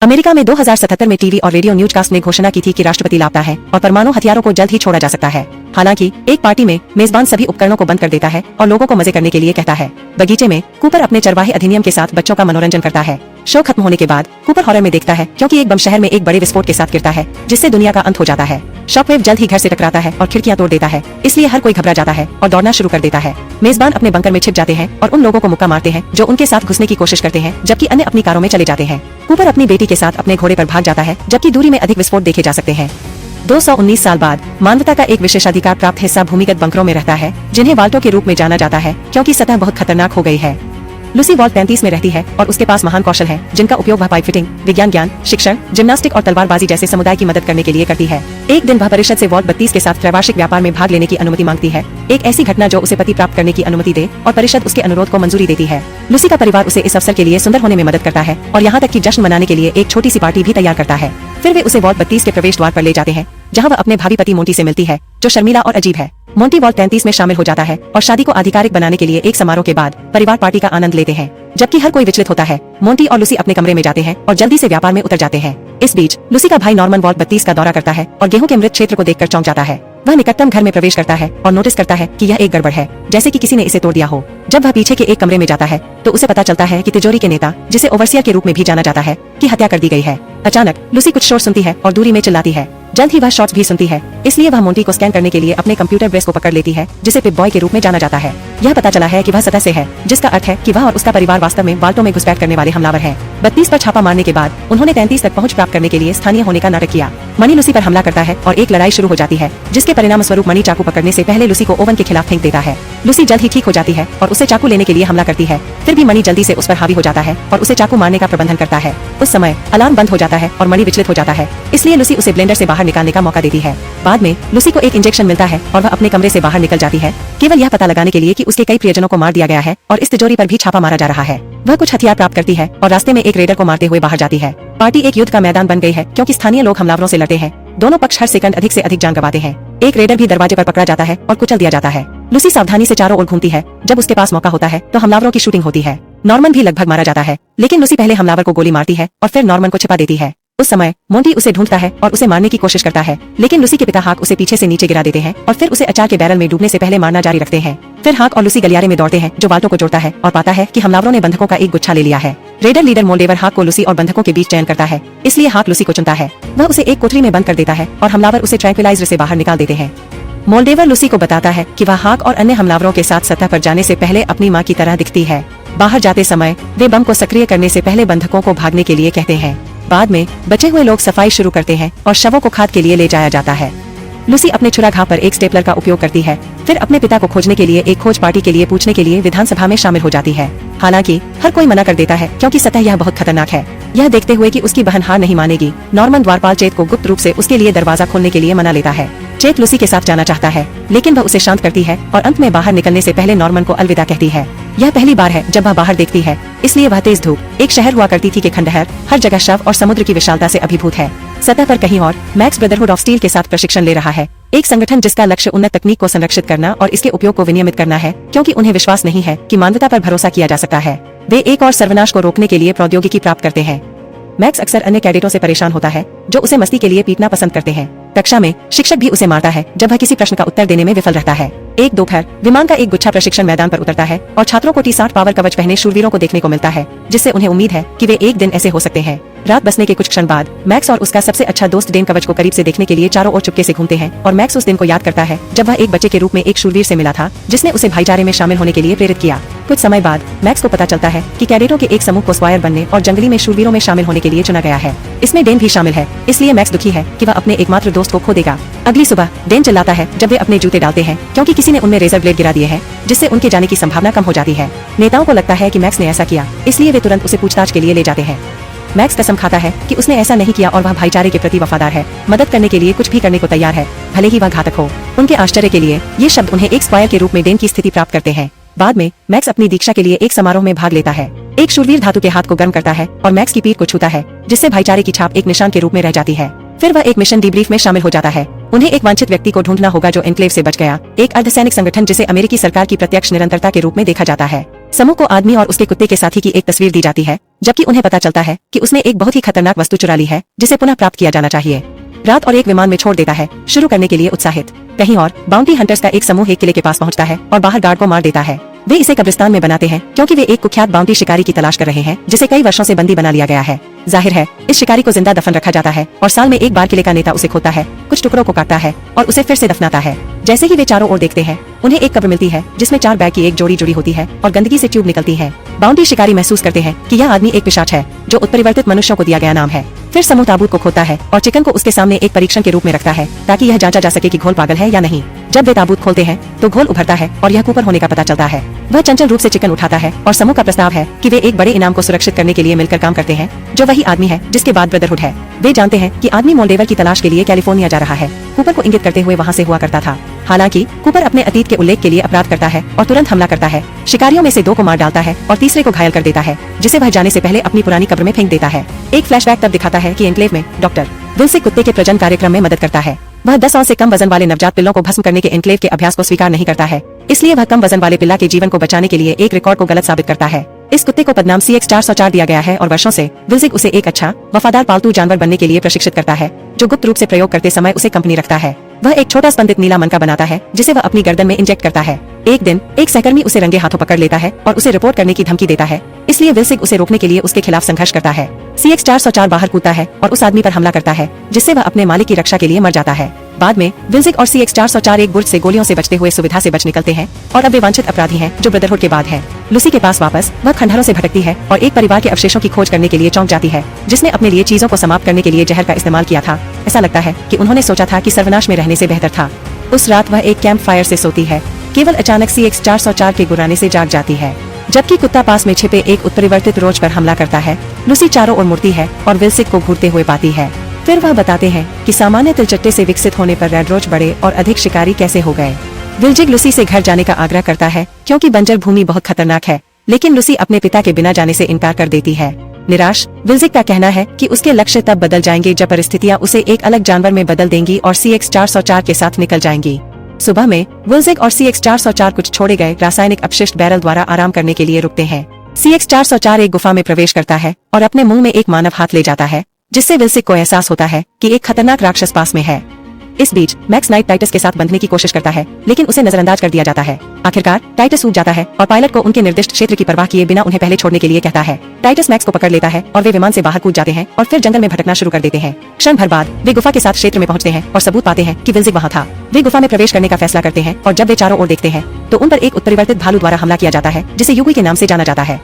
America में 2077 में TV और रेडियो न्यूज़कास्ट ने घोषणा की थी कि राष्ट्रपति लापता है और परमाणु हथियारों को जल्द ही छोड़ा जा सकता है। हालांकि एक पार्टी में मेजबान सभी उपकरणों को बंद कर देता है और लोगों को मजे करने के लिए कहता है। बगीचे में कूपर अपने चरवाहे अधिनियम के साथ बच्चों का मनोरंजन करता है। शो खत्म होने के बाद कूपर हॉरर में देखता है क्योंकि एक बम शहर में एक बड़े विस्फोट के साथ गिरता है जिससे दुनिया का अंत हो जाता है। शॉकवेव जल्द ही घर से टकराता है और खिड़कियां तोड़ देता है, इसलिए हर कोई घबरा जाता है और दौड़ना शुरू कर देता है। मेजबान अपने बंकर में छिप जाते हैं और उन लोगों को मुक्का मारते हैं जो उनके साथ घुसने की कोशिश करते हैं, जबकि अन्य अपनी कारों में चले जाते हैं। कूपर अपनी बेटी के साथ अपने घोड़े पर भाग जाता है, जबकि दूरी में अधिक विस्फोट देखे जा सकते हैं। 219 साल बाद मानवता का एक विशेषाधिकार प्राप्त हिस्सा भूमिगत बंकरों में रहता है, जिन्हें वाल्टों के रूप में जाना जाता है क्योंकि सतह बहुत खतरनाक हो गई है। लूसी वॉल्ट 35 में रहती है और उसके पास महान कौशल है जिनका उपयोग वह पाइप फिटिंग, विज्ञान ज्ञान, शिक्षण, जिम्नास्टिक और तलवारबाजी जैसे समुदाय की मदद करने के लिए करती है। एक दिन वह परिषद से वॉल्ट 32 के साथ त्रैवार्षिक व्यापार में भाग लेने की अनुमति मांगती है, एक ऐसी घटना जो उसे पति प्राप्त करने की अनुमति दे, और परिषद उसके अनुरोध को मंजूरी देती है। लूसी का परिवार उसे इस अवसर के लिए सुंदर होने में मदद करता है और यहाँ तक कि जश्न मनाने के लिए एक छोटी सी पार्टी भी तैयार करता है। फिर वे उसे वॉल्ट 32 के प्रवेश द्वार पर ले जाते हैं, जहाँ वह अपने भावी पति मोंटी से मिलती है, जो शर्मीला और अजीब है। मोंटी वॉल्ट 33 में शामिल हो जाता है और शादी को आधिकारिक बनाने के लिए एक समारोह के बाद परिवार पार्टी का आनंद लेते हैं। जबकि हर कोई विचलित होता है, मोंटी और लूसी अपने कमरे में जाते हैं और जल्दी से व्यापार में उतर जाते हैं। इस बीच लूसी का भाई नॉर्मन वॉल्ट 32 का दौरा करता है और गेहूं के मृत क्षेत्र को देखकर चौंक जाता है। वह निकटतम घर में प्रवेश करता है और नोटिस करता है कि यह एक गड़बड़ है, जैसे कि किसी ने इसे तोड़ दिया हो। जब वह पीछे के एक कमरे में जाता है तो उसे पता चलता है कि तिजोरी के नेता, जिसे ओवरसियर के रूप में भी जाना जाता है, की हत्या कर दी गई है। अचानक लूसी कुछ शोर सुनती है और दूरी में चिल्लाती है। जल्द ही वह शॉट्स भी सुनती है, इसलिए वह मोंटी को स्कैन करने के लिए अपने कंप्यूटर ब्रेस को पकड़ लेती है, जिसे पिप बॉय के रूप में जाना जाता है। यह पता चला है कि वह सतह से है, जिसका अर्थ है कि वह और उसका परिवार वास्तव में वाल्टों में घुसपैठ करने वाले हमलावर हैं। 32 पर छापा मारने के बाद उन्होंने 33 तक पहुंच प्राप्त करने के लिए स्थानीय होने का नाटक किया। मनी लूसी पर हमला करता है और एक लड़ाई शुरू हो जाती है, जिसके परिणाम स्वरूप मनी चाकू पकड़ने से पहले लूसी को ओवन के खिलाफ फेंक देता है। लूसी जल्द ही ठीक हो जाती है और उसे चाकू लेने के लिए हमला करती है, फिर भी मनी जल्दी से उस पर हावी हो जाता है और उसे चाकू मारने का प्रबंधन करता है। उस समय अलार्म बंद हो जाता है और मनी विचलित हो जाता है, इसलिए लूसी उसे ब्लेंडर से बाहर निकालने का मौका देती है। बाद में लूसी को एक इंजेक्शन मिलता है और वह अपने कमरे से बाहर निकल जाती है, केवल यह पता लगाने के लिए कि उसके कई प्रियजनों को मार दिया गया है और इस तिजोरी पर भी छापा मारा जा रहा है। वह कुछ हथियार प्राप्त करती है और रास्ते में एक रेडर को मारते हुए बाहर जाती है। पार्टी एक युद्ध का मैदान बन गई है क्योंकि स्थानीय लोग हमलावरों से लड़ते हैं। दोनों पक्ष हर सेकंड अधिक से अधिक जान गंवाते हैं। एक रेडर भी दरवाजे पर पकड़ा जाता है और कुचल दिया जाता है। लूसी सावधानी से चारों ओर घूमती है। जब उसके पास मौका होता है तो हमलावरों की शूटिंग होती है। नॉर्मन भी लगभग मारा जाता है, लेकिन लूसी पहले हमलावर को गोली मारती है और फिर नॉर्मन को छिपा देती है। उस समय मोंटी उसे ढूंढता है और उसे मारने की कोशिश करता है, लेकिन लूसी के पिता हाक उसे पीछे से नीचे गिरा देते हैं और फिर उसे अचार के बैरल में डूबने से पहले मारना जारी रखते हैं। फिर हाक और लूसी गलियारे में दौड़ते हैं, जो वाल्टों को जोड़ता है, और पाता है कि हमलावरों ने बंधकों का एक गुच्छा ले लिया है। रेडर लीडर मोल्डेवर हाक को लूसी और बंधकों के बीच चयन करता है, इसलिए हाक लूसी को चुनता है। वह उसे एक कोठरी में बंद कर देता है और हमलावर उसे ट्रैंक्विलाइजर से बाहर निकाल देते हैं। मोल्डेवर लूसी को बताता है कि वह हाक और अन्य हमलावरों के साथ सतह पर जाने से पहले अपनी मां की तरह दिखती है। बाहर जाते समय वे बम को सक्रिय करने से पहले बंधकों को भागने के लिए कहते हैं। बाद में बचे हुए लोग सफाई शुरू करते हैं और शवों को खाद के लिए ले जाया जाता है। लूसी अपने छुरा घाव पर एक स्टेपलर का उपयोग करती है, फिर अपने पिता को खोजने के लिए एक खोज पार्टी के लिए पूछने के लिए विधानसभा में शामिल हो जाती है। हालांकि हर कोई मना कर देता है क्योंकि सतह यह बहुत खतरनाक है। यह देखते हुए कि उसकी बहन हार नहीं मानेगी, नॉर्मन द्वारपाल चेत को गुप्त रूप से उसके लिए दरवाजा खोलने के लिए मना लेता है। चेत लूसी के साथ जाना चाहता है, लेकिन वह उसे शांत करती है और अंत में बाहर निकलने से पहले नॉर्मन को अलविदा कहती है। यह पहली बार है जब वह बाहर देखती है, इसलिए वह तेज धूप, एक शहर हुआ करती थी के खंडहर, हर जगह शव और समुद्र की विशालता से अभिभूत है। सतह पर कहीं और मैक्स ब्रदरहुड ऑफ स्टील के साथ प्रशिक्षण ले रहा है, एक संगठन जिसका लक्ष्य उन्नत तकनीक को संरक्षित करना और इसके उपयोग को विनियमित करना है, क्योंकि उन्हें विश्वास नहीं है कि मानवता पर भरोसा किया जा सकता है। वे एक और सर्वनाश को रोकने के लिए प्रौद्योगिकी प्राप्त करते हैं। मैक्स अक्सर अन्य कैडेटों से परेशान होता है, जो उसे मस्ती के लिए पीटना पसंद करते हैं। कक्षा में शिक्षक भी उसे मारता है जब वह किसी प्रश्न का उत्तर देने में विफल रहता है। एक दोपहर विमान का एक गुच्छा प्रशिक्षण मैदान पर उतरता है और छात्रों को T-60 पावर कवच पहने शूरवीरों को देखने को मिलता है, जिससे उन्हें उम्मीद है कि वे एक दिन ऐसे हो सकते हैं। रात बसने के कुछ क्षण बाद मैक्स और उसका सबसे अच्छा दोस्त डेन कवच को करीब से देखने के लिए चारों ओर चुपके से घूमते हैं और मैक्स उस दिन को याद करता है जब वह एक बच्चे के रूप में एक शूरवीर से मिला था, जिसने उसे भाईचारे में शामिल होने के लिए प्रेरित किया। कुछ समय बाद मैक्स को पता चलता है कि कैडेटों के एक समूह को स्क्वायर बनने और जंगली में शूरवीरों में शामिल होने के लिए चुना गया है। इसमें डेन भी शामिल है, इसलिए मैक्स दुखी है कि वह अपने एकमात्र दोस्त को खो देगा। अगली सुबह डेन चिल्लाता है जब वे अपने जूते डालते हैं, क्योंकि किसी ने उनमें रेजर ब्लेड गिरा दिए हैं, जिससे उनके जाने की संभावना कम हो जाती है। नेताओं को लगता है कि मैक्स ने ऐसा किया, इसलिए वे तुरंत उसे पूछताछ के लिए ले जाते हैं। मैक्स कसम खाता है कि उसने ऐसा नहीं किया और वह भाईचारे के प्रति वफादार है, मदद करने के लिए कुछ भी करने को तैयार है, भले ही वह घातक हो। उनके आश्चर्य के लिए ये शब्द उन्हें एक स्क्वायर के रूप में डेन की स्थिति प्राप्त करते हैं। बाद में मैक्स अपनी दीक्षा के लिए एक समारोह में भाग लेता है। एक शूरवीर धातु के हाथ को गर्म करता है और मैक्स की पीठ को छूता है, जिससे भाईचारे की छाप एक निशान के रूप में रह जाती है। फिर वह एक मिशन डीब्रीफ में शामिल हो जाता है। उन्हें एक वांछित व्यक्ति को ढूंढना होगा जो एन्क्लेव से बच गया, एक अर्धसैनिक संगठन जिसे अमेरिकी सरकार की प्रत्यक्ष निरंतरता के रूप में देखा जाता है। समूह को आदमी और उसके कुत्ते के साथी की एक तस्वीर दी जाती है, जबकि उन्हें पता चलता है कि उसने एक बहुत ही खतरनाक वस्तु चुरा ली है जिसे पुनः प्राप्त किया जाना चाहिए। रात और एक विमान में छोड़ देता है, शुरू करने के लिए उत्साहित। कहीं और बाउंटी हंटर्स का एक समूह एक किले के पास पहुंचता है और बाहर गार्ड को मार देता है। वे इसे कब्रिस्तान में बनाते हैं क्योंकि वे एक कुख्यात बाउंटी शिकारी की तलाश कर रहे हैं जिसे कई वर्षों से बंदी बना लिया गया है। जाहिर है इस शिकारी को जिंदा दफन रखा जाता है और साल में एक बार किले का नेता उसे खोता है, कुछ टुकड़ों को काटता है और उसे फिर से दफनाता है। जैसे ही वे चारों ओर देखते हैं, उन्हें एक कब्र मिलती है जिसमें 4 बैग की एक जोड़ी जुड़ी होती है और गंदगी से ट्यूब निकलती है। बाउंटी शिकारी महसूस करते हैं कि यह आदमी एक पिशाच है जो उत्परिवर्तित मनुष्यों को दिया गया नाम है। फिर समूह ताबूत को खोता है और चिकन को उसके सामने एक परीक्षण के रूप में रखता है ताकि यह जांचा जा सके कि घोल पागल है या नहीं। जब वे ताबूत खोलते हैं तो घोल उभरता है और यह कूपर होने का पता चलता है। वह चंचल रूप से चिकन उठाता है और समूह का प्रस्ताव है कि वे एक बड़े इनाम को सुरक्षित करने के लिए मिलकर काम करते हैं, जो वही आदमी है जिसके बाद ब्रदरहुड है। वे जानते हैं कि आदमी मोल्डेवर की तलाश के लिए कैलिफोर्निया जा रहा है। कूपर को इंगित करते हुए वहाँ से हुआ करता था। हालांकि कूपर अपने अतीत के उल्लेख के लिए अपराध करता है और तुरंत हमला करता है। शिकारियों में से 2 को मार डालता है और तीसरे को घायल कर देता है, जिसे वह जाने से पहले अपनी पुरानी कब्र में फेंक देता है। एक फ्लैशबैक तब दिखाता है कि एन्क्लेव में डॉक्टर विल्सिक कुत्ते के प्रजनन कार्यक्रम में मदद करता है। वह 10 साल से कम वजन वाले नवजात पिल्लों को भस्म करने के एन्क्लेव के अभ्यास को स्वीकार नहीं करता है, इसलिए वह कम वजन वाले पिल्ला के जीवन को बचाने के लिए एक रिकॉर्ड को गलत साबित करता है। इस कुत्ते को पदनाम CX-404 दिया गया है और वर्षों से विल्सिक उसे एक अच्छा वफादार पालतू जानवर बनने के लिए प्रशिक्षित करता है, जो गुप्त रूप से प्रयोग करते समय उसे कंपनी रखता है। वह एक छोटा स्पंदित नीला मनका बनाता है जिसे वह अपनी गर्दन में इंजेक्ट करता है। एक दिन एक सहकर्मी उसे रंगे हाथों पकड़ लेता है और उसे रिपोर्ट करने की धमकी देता है, इसलिए विल्सिक उसे रोकने के लिए उसके खिलाफ संघर्ष करता है। CX-404 बाहर कूदता है और उस आदमी पर हमला करता है, जिससे वह अपने मालिक की रक्षा के लिए मर जाता है। बाद में विल्सिक और CX-404 एक बुर्ज से गोलियों से बचते हुए सुविधा से बच निकलते हैं और अब वे वांछित अपराधी हैं जो ब्रदरहुड के बाद हैं। लूसी के पास वापस वह खंडहरों से भटकती है और एक परिवार के अवशेषों की खोज करने के लिए चौंक जाती है, जिसने अपने लिए चीजों को समाप्त करने के लिए जहर का इस्तेमाल किया था। ऐसा लगता है कि उन्होंने सोचा था कि सर्वनाश में रहने से बेहतर था। उस रात वह एक कैंप फायर से सोती है, केवल अचानक CX-404 के गुर्राने से जाग जाती है, जबकि कुत्ता पास में छिपे एक उत्परिवर्तित रोज पर हमला करता है। लूसी चारों ओर मुड़ती है और विल्सिक को घूरते हुए पाती है। फिर वह बताते हैं कि सामान्य तिलचट्टे से विकसित होने पर रेड रोज बड़े और अधिक शिकारी कैसे हो गए। विल्जिक लूसी से घर जाने का आग्रह करता है क्योंकि बंजर भूमि बहुत खतरनाक है, लेकिन लूसी अपने पिता के बिना जाने से इनकार कर देती है। निराश, विल्जिक का कहना है कि उसके लक्ष्य तब बदल जाएंगे जब परिस्थितियां उसे एक अलग जानवर में बदल देंगी और CX-404 के साथ निकल जाएंगी। सुबह में विल्जिक और CX-404 कुछ छोड़े गए रासायनिक अपशिष्ट बैरल द्वारा आराम करने के लिए रुकते हैं। CX-404 एक गुफा में प्रवेश करता है और अपने मुंह में एक मानव हाथ ले जाता है, जिससे विल्सिक को एहसास होता है कि एक खतरनाक राक्षस पास में है। इस बीच मैक्स नाइट टाइटस के साथ बंधने की कोशिश करता है, लेकिन उसे नजरअंदाज कर दिया जाता है। आखिरकार टाइटस सूख जाता है और पायलट को उनके निर्दिष्ट क्षेत्र की परवाह किए बिना उन्हें पहले छोड़ने के लिए कहता है। टाइटस मैक्स को पकड़ लेता है और वे विमान से बाहर कूद जाते हैं और फिर जंगल में भटकना शुरू कर देते हैं। क्षण भर बाद वे गुफा के साथ क्षेत्र में पहुंचते हैं और सबूत पाते हैं कि विल्जिक वहां था। वे गुफा में प्रवेश करने का फैसला करते हैं और जब वे चारों ओर देखते हैं तो उन पर एक उत्परिवर्तित भालू द्वारा हमला किया जाता है, जिसे युगी के नाम से जाना जाता है।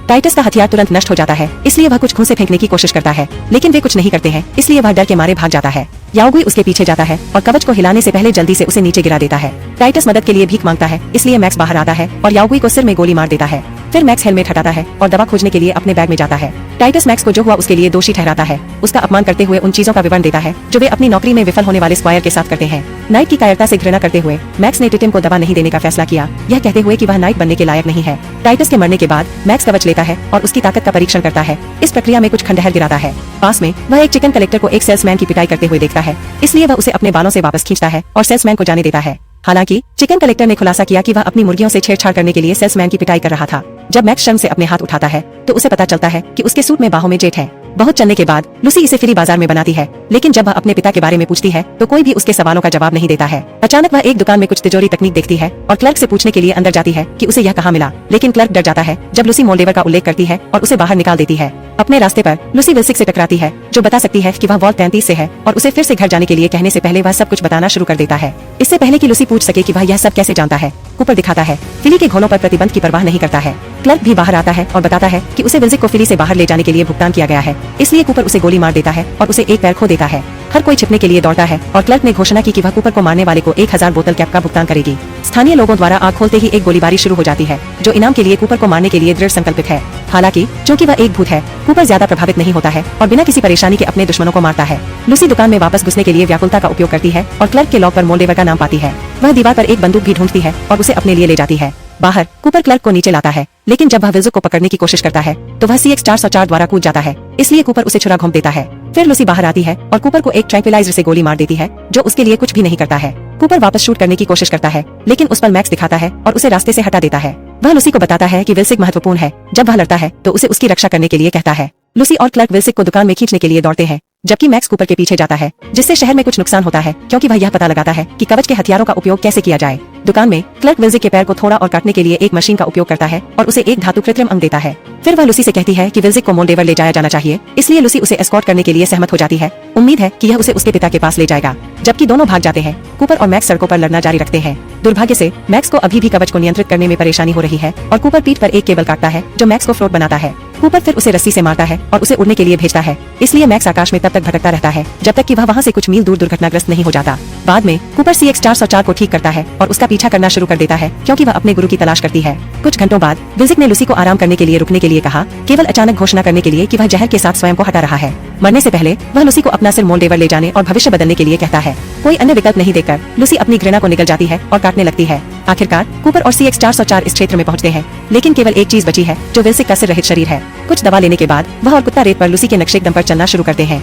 टाइटस का हथियार तुरंत नष्ट हो जाता है, इसलिए वह कुछ घूंसे फेंकने की कोशिश करता है, लेकिन वे कुछ नहीं करते हैं, इसलिए वह डर के मारे भाग जाता है। याओगुई उसके पीछे जाता है और कवच को हिलाने से पहले जल्दी से उसे नीचे गिरा देता है। टाइटस मदद के लिए भीख मांगता है, इसलिए मैक्स बाहर आता है और याओगुई को सिर में गोली मार देता है। फिर मैक्स हेलमेट हटाता है और दवा खोजने के लिए अपने बैग में जाता है। टाइटस मैक्स को जो हुआ उसके लिए दोषी ठहराता है, उसका अपमान करते हुए उन चीजों का विवरण देता है जो वे अपनी नौकरी में विफल होने वाले स्क्वायर के साथ करते हैं। नाइट की कायरता से घृणा करते हुए मैक्स ने टिटिम को दवा नहीं देने का फैसला किया, यह कहते हुए कि वह नाइट बनने के लायक नहीं है। टाइटस के मरने के बाद मैक्स कवच लेता है और उसकी ताकत का परीक्षण करता है। इस प्रक्रिया में कुछ खंडहर गिराता है। पास में वह एक चिकन कलेक्टर को एक सेल्समैन की पिटाई करते हुए देखता है, इसलिए वह उसे अपने बालों से वापस खींचता है और सेल्समैन को जाने देता है। हालांकि चिकन कलेक्टर ने खुलासा किया कि वह अपनी मुर्गियों से छेड़छाड़ करने के लिए सेल्समैन की पिटाई कर रहा था। जब मैक्स शर्म से अपने हाथ उठाता है तो उसे पता चलता है कि उसके सूट में बाहों में जेट है। बहुत चलने के बाद लूसी इसे फ्री बाजार में बनाती है, लेकिन जब वह अपने पिता के बारे में पूछती है तो कोई भी उसके सवालों का जवाब नहीं देता है। अचानक वह एक दुकान में कुछ तिजोरी तकनीक देखती है और क्लर्क से पूछने के लिए अंदर जाती है कि उसे यह कहाँ मिला, लेकिन क्लर्क डर जाता है जब लूसी मोल्डेवर का उल्लेख करती है और उसे बाहर निकाल देती है। अपने रास्ते पर लूसी विल्सिक से टकराती है, जो बता सकती है कि वह वॉल्ट 33 से है और उसे फिर से घर जाने के लिए कहने से पहले वह सब कुछ बताना शुरू कर देता है। इससे पहले कि लूसी पूछ सके कि वह यह सब कैसे जानता है, कूपर दिखाता है फिली के घोड़ों पर प्रतिबंध की परवाह नहीं करता है। क्लर्क भी बाहर आता है और बताता है कि उसे विल्सिक को फिली से बाहर ले जाने के लिए भुगतान किया गया है, इसलिए कूपर उसे गोली मार देता है और उसे एक पैर खो देता है। हर कोई छिपने के लिए दौड़ता है और क्लर्क ने घोषणा की कि वह कूपर को मारने वाले को 1000 बोतल कैप का भुगतान करेगी। स्थानीय लोगों द्वारा आग खोलते ही एक गोलीबारी शुरू हो जाती है, जो इनाम के लिए कूपर को मारने के लिए दृढ़ संकल्पित है। हालांकि चूंकि वह एक भूत है, कूपर ज्यादा प्रभावित नहीं होता है और बिना किसी परेशानी के अपने दुश्मनों को मारता है। लूसी दुकान में वापस घुसने के लिए व्याकुलता का उपयोग करती है और क्लर्क के लॉक पर मोल्डेवर का नाम पाती है। वह दीवार पर एक बंदूक भी ढूंढती है और उसे अपने लिए ले जाती है। बाहर कूपर क्लर्क को नीचे लाता है, लेकिन जब वह विल्जिक को पकड़ने की कोशिश करता है तो वह CX-404 द्वारा कूद जाता है, इसलिए कूपर उसे छुरा घोंप देता है। फिर लूसी बाहर आती है और कूपर को एक ट्रैंक्विलाइजर से गोली मार देती है, जो उसके लिए कुछ भी नहीं करता है। कूपर वापस शूट करने की कोशिश करता है, लेकिन उस पर मैक्स दिखाता है और उसे रास्ते से हटा देता है। वह लूसी को बताता है कि विल्सिक महत्वपूर्ण है। जब वह लड़ता है तो उसे उसकी रक्षा करने के लिए कहता है। लूसी और क्लर्क विल्सिक को दुकान में खींचने के लिए दौड़ते हैं, जबकि मैक्स कूपर के पीछे जाता है, जिससे शहर में कुछ नुकसान होता है क्योंकि वह यह पता लगाता है कि कवच के हथियारों का उपयोग कैसे किया जाए। दुकान में क्लर्क विल्सिक के पैर को थोड़ा और काटने के लिए एक मशीन का उपयोग करता है और उसे एक धातु कृत्रिम अंग देता है। फिर वह लूसी से कहती है कि विल्सिक को मोल्डेवर ले जाया जाना चाहिए, इसलिए लूसी उसे एस्कॉर्ट करने के लिए सहमत हो जाती है। उम्मीद है कि यह उसे उसके पिता के पास ले जाएगा। जबकि दोनों भाग जाते हैं, कूपर और मैक्स सड़कों पर लड़ना जारी रखते हैं। दुर्भाग्य से मैक्स को अभी भी कवच को नियंत्रित करने में परेशानी हो रही है और कूपर पीठ पर एक केबल काटता है जो मैक्स को फ्लोट बनाता है। कूपर फिर उसे रस्सी से मारता है और उसे उड़ने के लिए भेजता है, इसलिए मैक्स आकाश में तब तक भटकता रहता है जब तक कि वह वहां से कुछ मील दूर दुर्घटनाग्रस्त नहीं हो जाता। बाद में कूपर CX-404 को ठीक करता है और उसका पीछा करना शुरू कर देता है क्योंकि वह अपने गुरु की तलाश करती है। कुछ घंटों बाद विल्सिक ने लूसी को आराम करने के लिए रुकने के लिए कहा, केवल अचानक घोषणा करने के लिए कि वह जहर के साथ स्वयं को हटा रहा है। मरने से पहले वह लूसी को अपना सिर मोल्डेवर ले जाने और भविष्य बदलने के लिए कहता है। कोई अन्य विकल्प नहीं देखकर लूसी अपनी घृणा को निगल जाती है और काटने लगती है। आखिरकार कूपर और CX-404 इस क्षेत्र में पहुंचते हैं, लेकिन केवल एक चीज बची है जो विल्सिक का सिर रहित शरीर है। कुछ दवा लेने के बाद वह और कुत्ता रेत पर लूसी के नक्शे दम पर चलना शुरू करते हैं।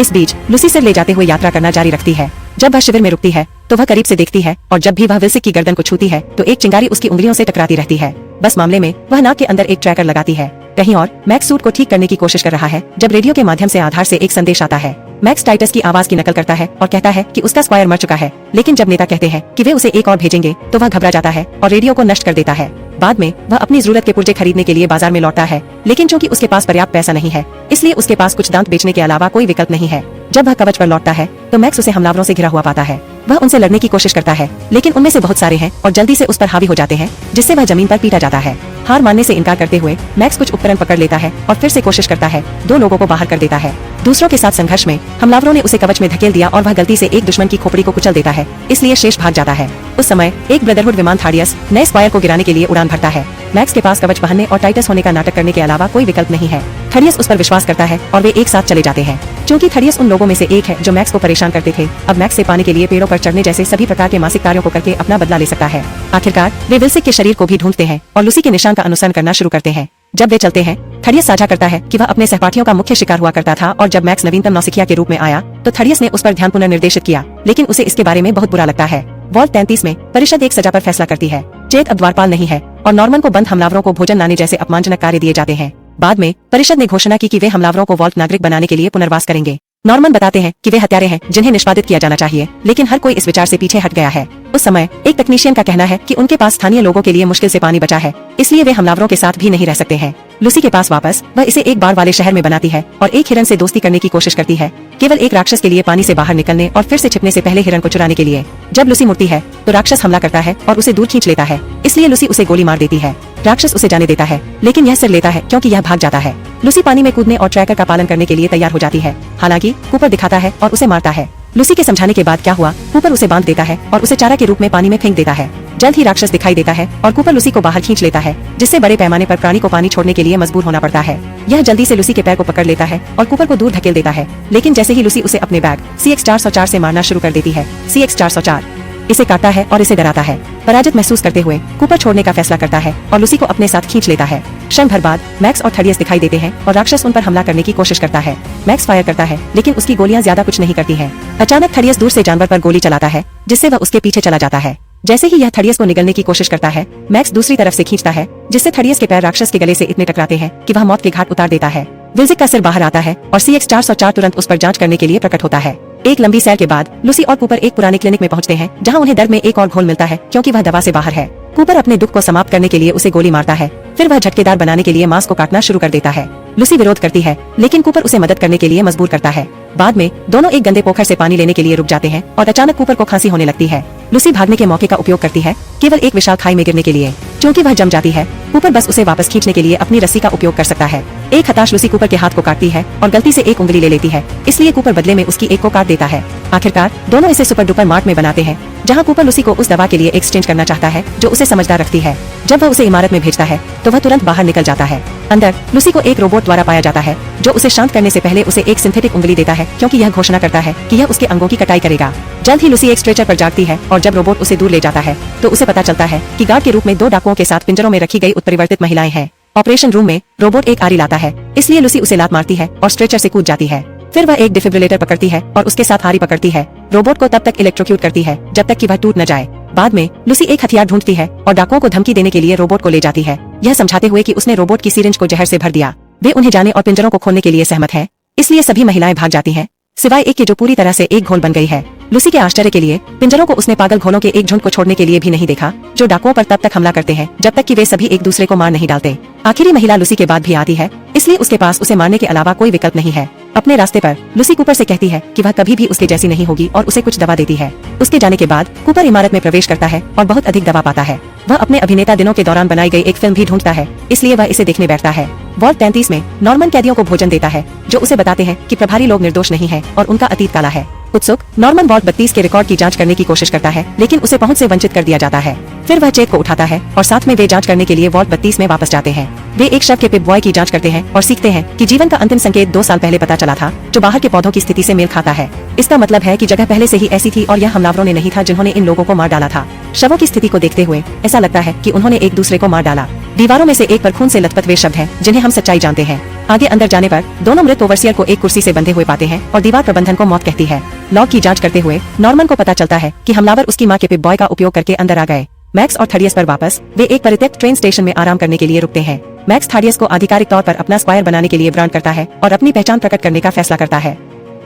इस बीच लूसी सिर ले जाते हुए यात्रा करना जारी रखती है। जब वह शिविर में रुकती है तो वह करीब से देखती है और जब भी वह विल्सिक की गर्दन को छूती है तो एक चिंगारी उसकी उंगलियों से टकराती रहती है। बस मामले में वह नाक के अंदर एक ट्रैकर लगाती है। कहीं और मैक्स सूट को ठीक करने की कोशिश कर रहा है जब रेडियो के माध्यम से आधार से एक संदेश आता है। मैक्स टाइटस की आवाज की नकल करता है और कहता है कि उसका स्क्वायर मर चुका है, लेकिन जब नेता कहते हैं कि वे उसे एक और भेजेंगे तो वह घबरा जाता है और रेडियो को नष्ट कर देता है। बाद में वह अपनी जरूरत के पुर्जे खरीदने के लिए बाजार में लौटता है, लेकिन चूंकि उसके पास पर्याप्त पैसा नहीं है इसलिए उसके पास कुछ दांत बेचने के अलावा कोई विकल्प नहीं है। जब वह कवच पर लौटता है तो मैक्स उसे हमलावरों से घिरा हुआ पाता है। वह उनसे लड़ने की कोशिश करता है, लेकिन उनमें से बहुत सारे हैं और जल्दी से उस पर हावी हो जाते हैं, जिससे वह जमीन पर पीटा जाता है। हार मानने से इनकार करते हुए मैक्स कुछ उपकरण पकड़ लेता है और फिर से कोशिश करता है, 2 लोगों को बाहर कर देता है। दूसरों के साथ संघर्ष में हमलावरों ने उसे कवच में धकेल दिया और वह गलती से एक दुश्मन की खोपड़ी को कुचल देता है, इसलिए शेष भाग जाता है। उस समय एक ब्रदरहुड विमान थाडियस नए स्क्वायर को गिराने के लिए उड़ान भरता है। मैक्स के पास कवच पहनने और टाइटस होने का नाटक करने के अलावा कोई विकल्प नहीं है। थाडियस उस पर विश्वास करता है और वे एक साथ चले जाते हैं। क्योंकि थाडियस उन लोगों में से एक है जो मैक्स को परेशान करते थे, अब मैक्स से पाने के लिए पेड़ों पर चढ़ने जैसे सभी प्रकार के मासिक कार्यों को करके अपना बदला ले सकता है। आखिरकार वे विल्सिक के शरीर को भी ढूंढते हैं और लूसी के निशान का अनुसरण करना शुरू करते हैं। जब वे चलते हैं, थाडियस साझा करता है कि वह अपने सहपाठियों का मुख्य शिकार हुआ करता था और जब मैक्स नवीनतम नौसिखिया के रूप में आया तो थाडियस ने उस पर ध्यान पुनर्निर्देशित किया, लेकिन उसे इसके बारे में बहुत बुरा लगता है। वॉल्ट 33 में परिषद एक सजा पर फैसला करती है। चेत अब द्वारपाल नहीं है और नॉर्मन को बंद हमलावरों को भोजन लाने जैसे अपमानजनक कार्य दिए जाते हैं। बाद में परिषद ने घोषणा की कि वे हमलावरों को वॉल्ट नागरिक बनाने के लिए पुनर्वास करेंगे। नॉर्मन बताते हैं कि वे हत्यारे हैं जिन्हें निष्पादित किया जाना चाहिए, लेकिन हर कोई इस विचार से पीछे हट गया है। उस समय एक तकनीशियन का कहना है कि उनके पास स्थानीय लोगों के लिए मुश्किल से पानी बचा है, इसलिए वे हमलावरों के साथ भी नहीं रह सकते हैं। लूसी के पास वापस वह इसे एक बाढ़ वाले शहर में बनाती है और एक हिरन से दोस्ती करने की कोशिश करती है, केवल एक राक्षस के लिए पानी से बाहर निकलने और फिर से छिपने से पहले हिरन को चुराने के लिए। जब लूसी मुड़ती है तो राक्षस हमला करता है और उसे दूर खींच लेता है, इसलिए लूसी उसे गोली मार देती है। राक्षस उसे जाने देता है, लेकिन यह सिर लेता है क्योंकि यह भाग जाता है। लूसी पानी में कूदने और ट्रैकर का पालन करने के लिए तैयार हो जाती है। हालांकि कूपर दिखाता है और उसे मारता है। लूसी के समझाने के बाद क्या हुआ, कूपर उसे बांध देता है और उसे चारा के रूप में पानी में फेंक देता है। जल्द ही राक्षस दिखाई देता है और कूपर लूसी को बाहर खींच लेता है, जिससे बड़े पैमाने पर प्राणी को पानी छोड़ने के लिए मजबूर होना पड़ता है। यह जल्दी से लूसी के पैर को पकड़ लेता है और कूपर को दूर धकेल देता है, लेकिन जैसे ही लूसी उसे अपने बैग CX-404 से मारना शुरू कर देती है, CX-404 इसे काटता है और इसे डराता है। पराजित महसूस करते हुए कूपर छोड़ने का फैसला करता है और लूसी को अपने साथ खींच लेता है। क्षण भर बाद मैक्स और थाडियस दिखाई देते हैं और राक्षस उन पर हमला करने की कोशिश करता है। मैक्स फायर करता है, लेकिन उसकी गोलियां ज्यादा कुछ नहीं करती हैं। अचानक थाडियस दूर से जानवर पर गोली चलाता है, जिससे वह उसके पीछे चला जाता है। जैसे ही यह थाडियस को निगलने की कोशिश करता है, मैक्स दूसरी तरफ से खींचता है, जिससे थाडियस के पैर राक्षस के गले से इतने टकराते हैं कि वह मौत के घाट उतार देता है। विल्सिक का सिर बाहर आता है और CX-404 तुरंत उस पर जांच करने के लिए प्रकट होता है। एक लंबी सैर के बाद लूसी और कूपर एक पुराने क्लिनिक में पहुंचते हैं, जहां उन्हें दर्द में एक और घोल मिलता है क्योंकि वह दवा से बाहर है। कूपर अपने दुख को समाप्त करने के लिए उसे गोली मारता है, फिर वह झटकेदार बनाने के लिए मांस को काटना शुरू कर देता है। लूसी विरोध करती है, लेकिन कूपर उसे मदद करने के लिए मजबूर करता है। बाद में दोनों एक गंदे पोखर से पानी लेने के लिए रुक जाते हैं और अचानक कूपर को खांसी होने लगती है। लूसी भागने के मौके का उपयोग करती है, केवल एक विशाल खाई में गिरने के लिए। क्योंकि वह जम जाती है, कूपर बस उसे वापस खींचने के लिए अपनी रस्सी का उपयोग कर सकता है। एक हताश लूसी कूपर के हाथ को काटती है और गलती से एक उंगली ले लेती है, इसलिए कूपर बदले में उसकी एक को काट देता है। आखिरकार दोनों इसे सुपर डुपर मार्ट में बनाते हैं, जहां कूपर लूसी को उस दवा के लिए एक्सचेंज करना चाहता है जो उसे समझदार रखती है। जब वह उसे इमारत में भेजता है तो वह तुरंत बाहर निकल जाता है। अंदर लूसी को एक रोबोट द्वारा पाया जाता है, जो उसे शांत करने से पहले उसे एक सिंथेटिक उंगली देता है, क्योंकि यह घोषणा करता है कि यह उसके अंगों की कटाई करेगा। जल्द ही लूसी एक स्ट्रेचर पर जागती है और जब रोबोट उसे दूर ले जाता है तो उसे पता चलता है कि गार्ड के रूप में 2 डाकुओं के साथ पिंजरों में रखी गई उत्परिवर्तित महिलाएं हैं। ऑपरेशन रूम में रोबोट एक आरी लाता है, इसलिए लूसी उसे लात मारती है और स्ट्रेचर से कूद जाती है। फिर वह एक डिफिब्रिलेटर पकड़ती है और उसके साथ आरी पकड़ती है। रोबोट को तब तक इलेक्ट्रोक्यूट करती है जब तक कि वह टूट न जाए। बाद में लूसी एक हथियार ढूंढती है और डाकुओं को धमकी देने के लिए रोबोट को ले जाती है, यह समझाते हुए कि उसने रोबोट की सिरिंज को जहर से भर दिया। वे उन्हें जाने और पिंजरों को खोलने के लिए सहमत है, इसलिए सभी महिलाएं भाग जाती हैं, सिवाय एक के जो पूरी तरह से एक घोल बन गई है। लूसी के आश्चर्य के लिए पिंजरों को उसने पागल घोलों के एक झुंड को छोड़ने के लिए भी नहीं देखा, जो डाकुओं पर तब तक हमला करते हैं जब तक कि वे सभी एक दूसरे को मार नहीं डालते। आखिरी महिला लूसी के बाद भी आती है, इसलिए उसके पास उसे मारने के अलावा कोई विकल्प नहीं है। अपने रास्ते पर लूसी कूपर से कहती है कि वह कभी भी उसके जैसी नहीं होगी और उसे कुछ दवा देती है। उसके जाने के बाद कूपर इमारत में प्रवेश करता है और बहुत अधिक दवा पाता है। वह अपने अभिनेता दिनों के दौरान बनाई गई एक फिल्म भी ढूंढता है, इसलिए वह इसे देखने बैठता है। वॉल्ट 33 में नॉर्मन कैदियों को भोजन देता है, जो उसे बताते हैं कि प्रभारी लोग निर्दोष नहीं है और उनका अतीत काला है। उत्सुक नॉर्मन वॉल्ट 32 के रिकॉर्ड की जांच करने की कोशिश करता है, लेकिन उसे पहुंच से वंचित कर दिया जाता है। फिर वह चेत को उठाता है और साथ में वे जांच करने के लिए वॉल्ट 32 में वापस जाते हैं। वे एक शव के पिप बॉय की जांच करते हैं और सीखते हैं कि जीवन का अंतिम संकेत 2 साल पहले पता चला था, जो बाहर के पौधों की स्थिति से मेल खाता है। इसका मतलब है कि जगह पहले से ही ऐसी थी और यह हमलावरों ने नहीं था जिन्होंने इन लोगों को मार डाला था। शवों की स्थिति को देखते हुए ऐसा लगता है कि उन्होंने एक दूसरे को मार डाला। दीवारों में से एक पर खून से लथपथ वे शब्द हैं जिन्हें हम सच्चाई जानते हैं। आगे अंदर जाने पर दोनों मृत ओवरसियर को एक कुर्सी से बंधे हुए पाते हैं और दीवार प्रबंधन को मौत कहती है। लॉग की जांच करते हुए नॉर्मन को पता चलता है कि हमलावर उसकी मां के पिप बॉय का उपयोग करके अंदर आ गए। मैक्स और थर्डियस पर वापस वे एक परित्यक्त ट्रेन स्टेशन में आराम करने के लिए रुकते हैं। मैक्स थर्डियस को आधिकारिक तौर पर अपना स्क्वायर बनाने के लिए ब्रांड करता है और अपनी पहचान प्रकट करने का फैसला करता है।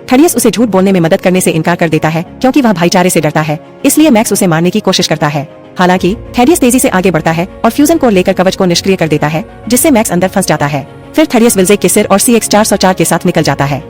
थर्डियस उसे झूठ बोलने में मदद करने से इनकार कर देता है क्योंकि वह भाईचारे से डरता है, इसलिए मैक्स उसे मारने की कोशिश करता है। हालांकि थर्डियस तेजी से आगे बढ़ता है और फ्यूजन को लेकर कवच को निष्क्रिय कर देता है, जिससे मैक्स अंदर फंस जाता है। फिर थर्डियस विल्जेक के सिर और CX-404 के साथ निकल जाता है।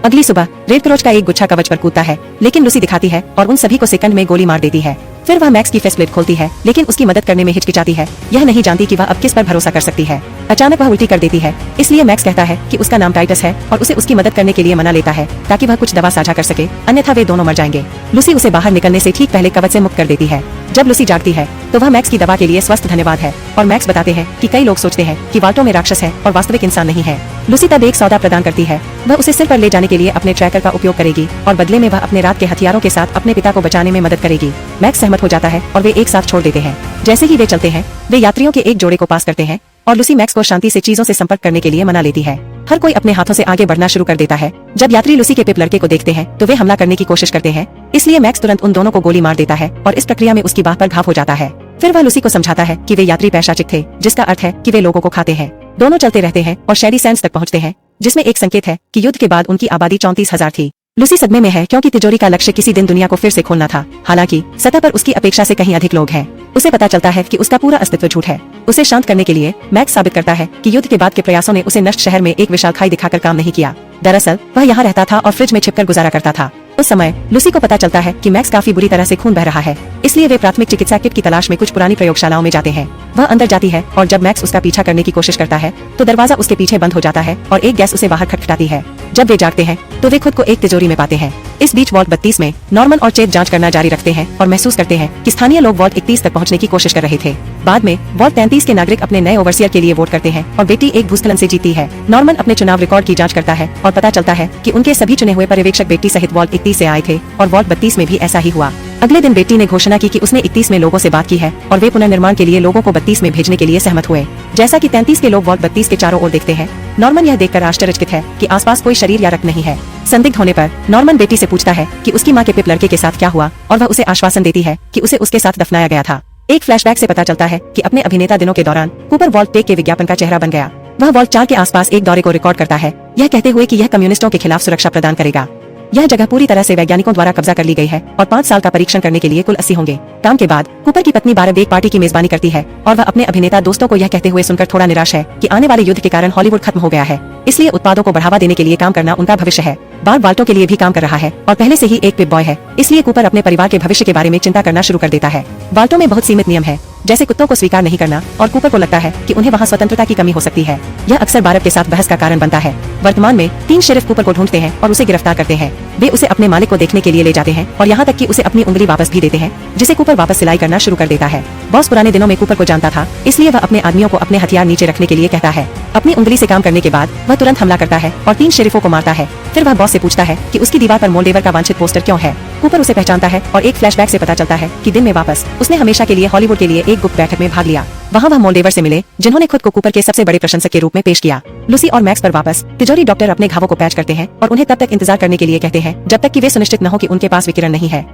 अगली सुबह रेड क्रोच का एक गुच्छा कवच पर कूदता है, लेकिन लूसी दिखाती है और उन सभी को सेकंड में गोली मार देती है। फिर वह मैक्स की फेस प्लेट खोलती है, लेकिन उसकी मदद करने में हिचकिचाती है, यह नहीं जानती कि वह अब किस पर भरोसा कर सकती है। अचानक वह उल्टी कर देती है, इसलिए मैक्स कहता है कि उसका नाम टाइटस है और उसे उसकी मदद करने के लिए मना लेता है ताकि वह कुछ दवा साझा कर सके, अन्यथा वे दोनों मर जाएंगे। लूसी उसे बाहर निकलने से ठीक पहले कवच से मुक्त कर देती है। जब लूसी जागती है तो वह मैक्स की दवा के लिए स्वस्थ धन्यवाद है और मैक्स बताते हैं कि कई लोग सोचते हैं कि वाल्टो में राक्षस है और वास्तविक इंसान नहीं है। लूसी तब एक सौदा प्रदान करती है, वह उसे सिर पर ले जाने के लिए अपने ट्रैकर का उपयोग करेगी और बदले में वह अपने रात के हथियारों के साथ अपने पिता को बचाने में मदद करेगी। मैक्स सहमत हो जाता है और वे एक साथ छोड़ देते हैं। जैसे ही वे चलते हैं वे यात्रियों के एक जोड़े को पास करते हैं और लूसी मैक्स को शांति से चीजों से संपर्क करने के लिए मना लेती है। हर कोई अपने हाथों से आगे बढ़ना शुरू कर देता है। जब यात्री लूसी के पिप लड़के को देखते हैं तो वे हमला करने की कोशिश करते हैं, इसलिए मैक्स तुरंत उन दोनों को गोली मार देता है और इस प्रक्रिया में उसकी बाह पर घाव हो जाता है। फिर वह लूसी को समझाता है कि वे यात्री पैशाचिक थे, जिसका अर्थ है कि वे लोगों को खाते हैं। दोनों चलते रहते हैं और शेरी सैंड्स तक पहुंचते हैं, जिसमें एक संकेत है कि युद्ध के बाद उनकी आबादी 34,000 थी। लूसी सदमे में है क्योंकि तिजोरी का लक्ष्य किसी दिन दुनिया को फिर से खोलना था। हालांकि सतह पर उसकी अपेक्षा से कहीं अधिक लोग हैं। उसे पता चलता है कि उसका पूरा अस्तित्व झूठ है। उसे शांत करने के लिए मैक्स साबित करता है कि युद्ध के बाद के प्रयासों ने उसे नष्ट शहर में एक विशाल खाई दिखाकर काम नहीं किया। दरअसल वह यहाँ रहता था और फ्रिज में छिपकर गुजारा करता था। उस समय लूसी को पता चलता है कि मैक्स काफी बुरी तरह से खून बह रहा है, इसलिए वे प्राथमिक चिकित्सा किट की तलाश में कुछ पुरानी प्रयोगशालाओं में जाते हैं। वह अंदर जाती है और जब मैक्स उसका पीछा करने की कोशिश करता है तो दरवाजा उसके पीछे बंद हो जाता है और एक गैस उसे बाहर खटखटाती है। जब वे जागते हैं तो वे खुद को एक तिजोरी में पाते हैं। इस बीच वॉल्ट 32 में नॉर्मन और चेत जांच करना जारी रखते हैं और महसूस करते हैं कि स्थानीय लोग वॉल्ट 31 तक पहुंचने की कोशिश कर रहे थे। बाद में वॉल्ट 33 के नागरिक अपने नए ओवरसियर के लिए वोट करते हैं और बेटी एक भूस्खलन से जीती है। नॉर्मन अपने चुनाव रिकॉर्ड की जांच करता है और पता चलता है कि उनके सभी चुने हुए पर्यवेक्षक बेटी सहित वॉल्ट 31 से आए थे और वॉल्ट 32 में भी ऐसा ही हुआ। अगले दिन बेटी ने घोषणा की कि उसने 31 में लोगों से बात की है और वे पुनर्निर्माण के लिए लोगों को 32 में भेजने के लिए सहमत हुए। जैसा कि 33 के लोग वॉल्ट 32 के चारों ओर देखते हैं, नॉर्मन यह देखकर आश्चर्यचकित है कि आसपास कोई शरीर या रक्त नहीं है। संदिग्ध होने पर नॉर्मन बेटी से पूछता है कि उसकी मां के पिप लड़के के साथ क्या हुआ और वह उसे आश्वासन देती है कि उसे उसके साथ दफनाया गया था। एक फ्लैशबैक से पता चलता है कि अपने अभिनेता दिनों के दौरान कूपर वॉल्ट टेक के विज्ञापन का चेहरा बन गया। वह वॉल्ट 4 के आसपास एक दौरे को रिकॉर्ड करता है, यह कहते हुए कि यह कम्युनिस्टों के खिलाफ सुरक्षा प्रदान करेगा। यह जगह पूरी तरह से वैज्ञानिकों द्वारा कब्जा कर ली गई है और 5 साल का परीक्षण करने के लिए कुल 80 होंगे। काम के बाद कूपर की पत्नी बारब एक पार्टी की मेजबानी करती है और वह अपने अभिनेता दोस्तों को यह कहते हुए सुनकर थोड़ा निराश है कि आने वाले युद्ध के कारण हॉलीवुड खत्म हो गया है, इसलिए उत्पादों को बढ़ावा देने के लिए काम करना उनका भविष्य है। बार वाल्टो के लिए भी काम कर रहा है और पहले से ही एक पिप बॉय है, इसलिए कूपर अपने परिवार के भविष्य के बारे में चिंता करना शुरू कर देता है। वाल्टो में बहुत सीमित नियम है, जैसे कुत्तों को स्वीकार नहीं करना, और कूपर को लगता है कि उन्हें वहाँ स्वतंत्रता की कमी हो सकती है। यह अक्सर बारब के साथ बहस का कारण बनता है। वर्तमान में 3 शेरिफ कूपर को ढूंढते हैं और उसे गिरफ्तार करते हैं। वे उसे अपने मालिक को देखने के लिए ले जाते हैं और यहाँ तक कि उसे अपनी उंगली वापस भी देते हैं, जिसे कूपर वापस सिलाई करना शुरू कर देता है। बॉस पुराने दिनों में कूपर को जानता था, इसलिए वह अपने आदमियों को अपने हथियार नीचे रखने के लिए कहता है। अपनी उंगली से काम करने के बाद वह तुरंत हमला करता है और 3 शेरिफों को मारता है। फिर वह बॉस से पूछता है कि उसकी दीवार पर मोल्डेवर का वांछित पोस्टर क्यों है। कूपर उसे पहचानता है और एक फ्लैशबैक से पता चलता है कि दिन में वापस उसने हमेशा के लिए हॉलीवुड के लिए एक गुप्त बैठक में भाग लिया। वहाँ वह मोल्डेवर से मिले, जिन्होंने खुद को कूपर के सबसे बड़े प्रशंसक के रूप में पेश किया। लूसी और मैक्स पर वापस तिजोरी डॉक्टर अपने घावों को पैच करते हैं और उन्हें तब तक इंतजार करने के लिए कहते हैं जब तक कि वे सुनिश्चित न हो कि उनके पास विकिरण नहीं है।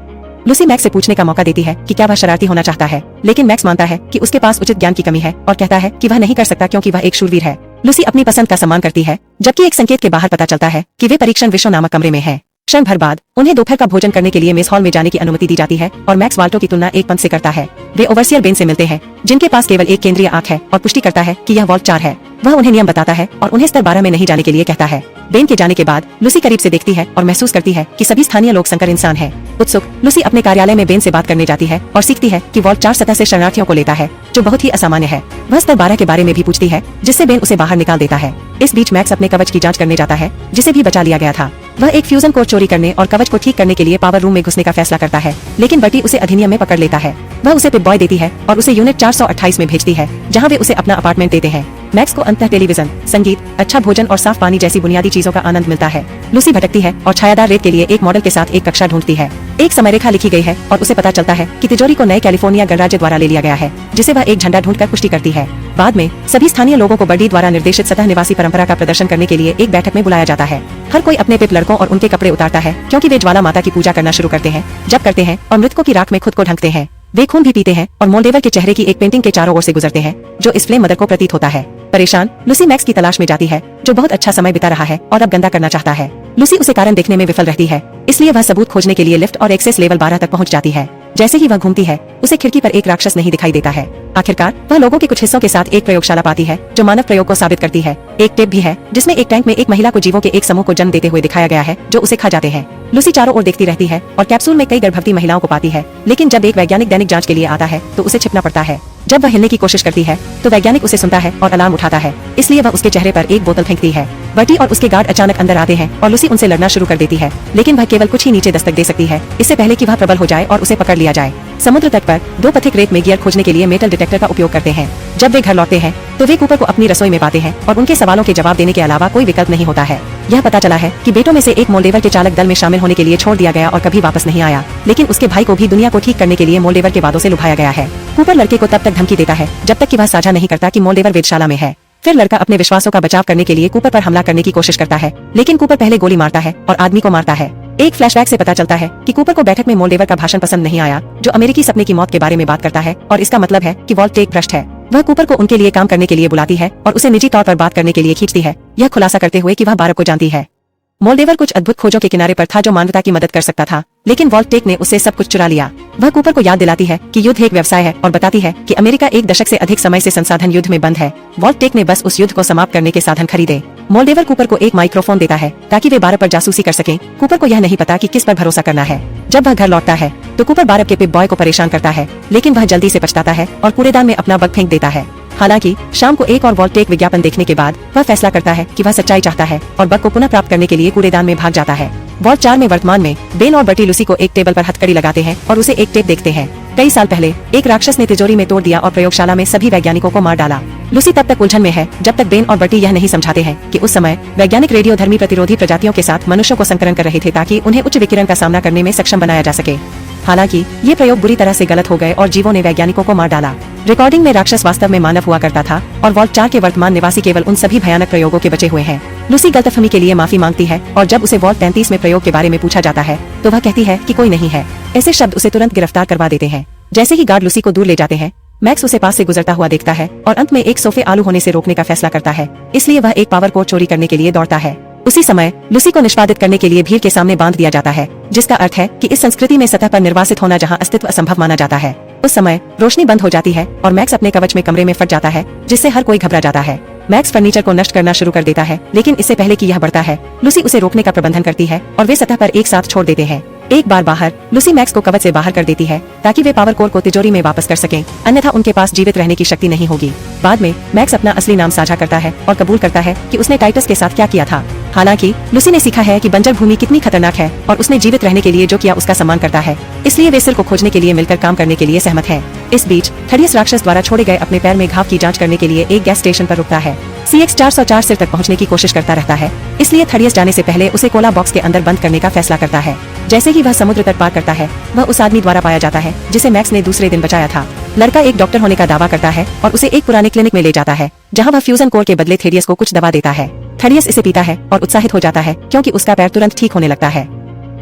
लूसी मैक्स से पूछने का मौका देती है कि क्या वह शरारती होना चाहता है, लेकिन मैक्स मानता है कि उसके पास उचित ज्ञान की कमी है और कहता है कि वह नहीं कर सकता क्योंकि वह एक शूरवीर है। लूसी अपनी पसंद का सम्मान करती है, जबकि एक संकेत के बाहर पता चलता है कि वे परीक्षण विश्व नामक कमरे में हैं। क्षण भर बाद उन्हें दोपहर का भोजन करने के लिए मेस हॉल में जाने की अनुमति दी जाती है और मैक्स वाल्टो की तुलना एक पंथ से करता है। वे ओवरसियर बेन से मिलते हैं, जिनके पास केवल एक केंद्रीय आंख है, और पुष्टि करता है कि यह वॉल्ट 4 है। वह उन्हें नियम बताता है और उन्हें स्तर 12 में नहीं जाने के लिए कहता है। बेन के जाने के बाद लूसी करीब से देखती है और महसूस करती है कि सभी स्थानीय लोग संकर इंसान हैं। उत्सुक लूसी अपने कार्यालय में बेन से बात करने जाती है और सीखती है कि वॉल्ट 4 सतह से शरणार्थियों को लेता है, जो बहुत ही असामान्य है। वह स्तर 12 के बारे में भी पूछती है, जिससे बेन उसे बाहर निकाल देता है। इस बीच मैक्स अपने कवच की जांच करने जाता है, जिसे भी बचा लिया गया था। वह एक फ्यूजन कोर चोरी करने और कवच को ठीक करने के लिए पावर रूम में घुसने का फैसला करता है, लेकिन बटी उसे अधिनियम में पकड़ लेता है। वह उसे पिप बॉय देती है और उसे यूनिट 428 में भेजती है, जहां वे उसे अपना अपार्टमेंट देते हैं। मैक्स को अंततः टेलीविजन, संगीत, अच्छा भोजन और साफ पानी जैसी बुनियादी चीजों का आनंद मिलता है। लूसी भटकती है और छायादार रेत के लिए एक मॉडल के साथ एक कक्षा ढूंढती है। एक समयरेखा लिखी गई है और उसे पता चलता है कि तिजोरी को नए कैलिफोर्निया गणराज्य द्वारा ले लिया गया है, जिसे वह एक झंडा ढूंढकर पुष्टि करती है। बाद में सभी स्थानीय लोगों को बर्डी द्वारा निर्देशित सतह निवासी परंपरा का प्रदर्शन करने के लिए एक बैठक में बुलाया जाता है। हर कोई अपने पिप लड़कों और उनके कपड़े उतारता है, क्योंकि वे ज्वाला माता की पूजा करना शुरू करते हैं, जप करते हैं और मृतकों की राख में खुद को ढंकते हैं। वे खून भी पीते हैं और मोल्डेवर के चेहरे की एक पेंटिंग के चारों ओर से गुजरते हैं, जो इस फ्लेम मदर को प्रतीत होता है। परेशान लूसी मैक्स की तलाश में जाती है, जो बहुत अच्छा समय बिता रहा है और अब गंदा करना चाहता है। लूसी उसे कारण देखने में विफल रहती है, इसलिए वह सबूत खोजने के लिए लिफ्ट और एक्सेस लेवल 12 तक पहुंच जाती है। जैसे ही वह घूमती है, उसे खिड़की पर एक राक्षस नहीं दिखाई देता है। आखिरकार वह लोगों के कुछ हिस्सों के साथ एक प्रयोगशाला पाती है, जो मानव प्रयोग को साबित करती है। एक टेप भी है, जिसमें एक टैंक में एक महिला को जीवों के एक समूह को जन्म देते हुए दिखाया गया है, जो उसे खा जाते हैं। लूसी चारों ओर देखती रहती है और कैप्सूल में कई गर्भवती महिलाओं को पाती है, लेकिन जब एक वैज्ञानिक दैनिक जांच के लिए आता है तो उसे छिपना पड़ता है। जब वह हिलने की कोशिश करती है तो वैज्ञानिक उसे सुनता है और अलार्म उठाता है, इसलिए वह उसके चेहरे पर एक बोतल फेंकती है। बटी और उसके गार्ड अचानक अंदर आते हैं और लूसी उनसे लड़ना शुरू कर देती है, लेकिन वह केवल कुछ ही नीचे दस्तक दे सकती है, इससे पहले कि वह प्रबल हो जाए और उसे पकड़ लिया जाए। समुद्र तट पर दो पथिक रेत में गियर खोजने के लिए मेटल डिटेक्टर का उपयोग करते हैं। जब वे घर लौटते हैं तो वे कूपर को अपनी रसोई में पाते हैं और उनके सवालों के जवाब देने के अलावा कोई विकल्प नहीं होता है। यह पता चला है कि बेटों में से एक मोल्डेवर के चालक दल में शामिल होने के लिए छोड़ दिया गया और कभी वापस नहीं आया, लेकिन उसके भाई को भी दुनिया को ठीक करने के लिए मोल्डेवर के वादों से लुभाया गया है। कूपर लड़के को तब तक धमकी देता है जब तक कि वह साझा नहीं करता कि मोल्डेवर वेधशाला में है। फिर लड़का अपने विश्वासों का बचाव करने के लिए कूपर पर हमला करने की कोशिश करता है, लेकिन कूपर पहले गोली मारता है और आदमी को मारता है। एक फ्लैशबैक से पता चलता है कि कूपर को बैठक में मोल्डेवर का भाषण पसंद नहीं आया, जो अमेरिकी सपने की मौत के बारे में बात करता है, और इसका मतलब है कि वॉल्ट एक भ्रष्ट है। वह कूपर को उनके लिए काम करने के लिए बुलाती है और उसे निजी तौर पर बात करने के लिए खींचती है, यह खुलासा करते हुए कि वह बारब को जानती है। मोल्डेवर कुछ अद्भुत खोजों के किनारे पर था जो मानवता की मदद कर सकता था, लेकिन वॉल्ट ने उससे सब कुछ चुरा लिया। वह कूपर को याद दिलाती है कि युद्ध एक व्यवसाय है और बताती है कि अमेरिका एक दशक से अधिक समय से संसाधन युद्ध में बंद है। वॉल्ट ने बस उस युद्ध को समाप्त करने के साधन खरीदे। मोल्डेवर कूपर को एक माइक्रोफोन देता है ताकि वे बारब पर जासूसी कर सकें। कूपर को यह नहीं पता कि किस पर भरोसा करना है। जब वह घर लौटता है तो कूपर बारब के पिप बॉय को परेशान करता है, लेकिन वह जल्दी से पछताता है और कूड़ेदान में अपना बग फेंक देता है। हालांकि शाम को एक और वॉल्ट विज्ञापन देखने के बाद वह फैसला करता है कि वह सच्चाई चाहता है और बग को पुनः प्राप्त करने के लिए कूड़ेदान में भाग जाता है। वॉल्ट 4 में वर्तमान में बेन और बटी लूसी को एक टेबल पर हथकड़ी लगाते हैं और उसे एक टेप देखते हैं। कई साल पहले एक राक्षस ने तिजोरी में तोड़ दिया और प्रयोगशाला में सभी वैज्ञानिकों को मार डाला। लूसी तब तक उलझन में है जब तक बेन और बटी यह नहीं समझाते हैं कि उस समय वैज्ञानिक रेडियोधर्मी प्रतिरोधी प्रजातियों के साथ मनुष्यों को संकरण कर रहे थे ताकि उन्हें उच्च विकिरण का सामना करने में सक्षम बनाया जा सके। हालांकि ये प्रयोग बुरी तरह से गलत हो गए और जीवों ने वैज्ञानिकों को मार डाला। रिकॉर्डिंग में राक्षस वास्तव में मानव हुआ करता था और वॉल्ट 4 के वर्तमान निवासी केवल उन सभी भयानक प्रयोगों के बचे हुए हैं। लूसी गलतफहमी के लिए माफी मांगती है और जब उसे वॉल्ट 33 में प्रयोग के बारे में पूछा जाता है तो वह कहती है कि कोई नहीं है। ऐसे शब्द उसे तुरंत गिरफ्तार करवा देते हैं। जैसे ही गार्ड लूसी को दूर ले जाते हैं, मैक्स उसे पास से गुजरता हुआ देखता है और अंत में एक सोफे आलू होने से रोकने का फैसला करता है, इसलिए वह एक पावर कोड चोरी करने के लिए दौड़ता है। उसी समय लूसी को निष्पादित करने के लिए भीड़ के सामने बांध दिया जाता है, जिसका अर्थ है कि इस संस्कृति में सतह पर निर्वासित होना जहां अस्तित्व असंभव माना जाता है। उस समय रोशनी बंद हो जाती है और मैक्स अपने कवच में कमरे में फट जाता है, जिससे हर कोई घबरा जाता है। मैक्स फर्नीचर को नष्ट करना शुरू कर देता है, लेकिन इससे पहले कि यह बढ़ता है, लूसी उसे रोकने का प्रबंधन करती है और वे सतह पर एक साथ छोड़ देते हैं। एक बार बाहर, लूसी मैक्स को कवच से बाहर कर देती है ताकि वे पावर कोर को तिजोरी में वापस कर सकें, अन्यथा उनके पास जीवित रहने की शक्ति नहीं होगी। बाद में मैक्स अपना असली नाम साझा करता है और कबूल करता है कि उसने टाइटस के साथ क्या किया था। हालांकि लूसी ने सीखा है कि बंजर भूमि कितनी खतरनाक है और उसने जीवित रहने के लिए जो किया उसका सम्मान करता है, इसलिए वे सिर को खोजने के लिए मिलकर काम करने के लिए सहमत हैं। इस बीच थडियस राक्षस द्वारा छोड़े गए अपने पैर में घाव की जांच करने के लिए एक गैस स्टेशन पर रुकता है। CX 404 सिर तक पहुंचने की कोशिश करता रहता है, इसलिए थडियस जाने से पहले उसे कोला बॉक्स के अंदर बंद करने का फैसला करता है। जैसे ही वह समुद्र तट पार करता है, वह उस आदमी द्वारा पाया जाता है जिसे मैक्स ने दूसरे दिन बचाया था। लड़का एक डॉक्टर होने का दावा करता है और उसे एक पुराने क्लिनिक में ले जाता है, जहां वह फ्यूजन कोर के बदले थेडियस को कुछ दवा देता है। थडियस इसे पीता है और उत्साहित हो जाता है क्योंकि उसका पैर तुरंत ठीक होने लगता है।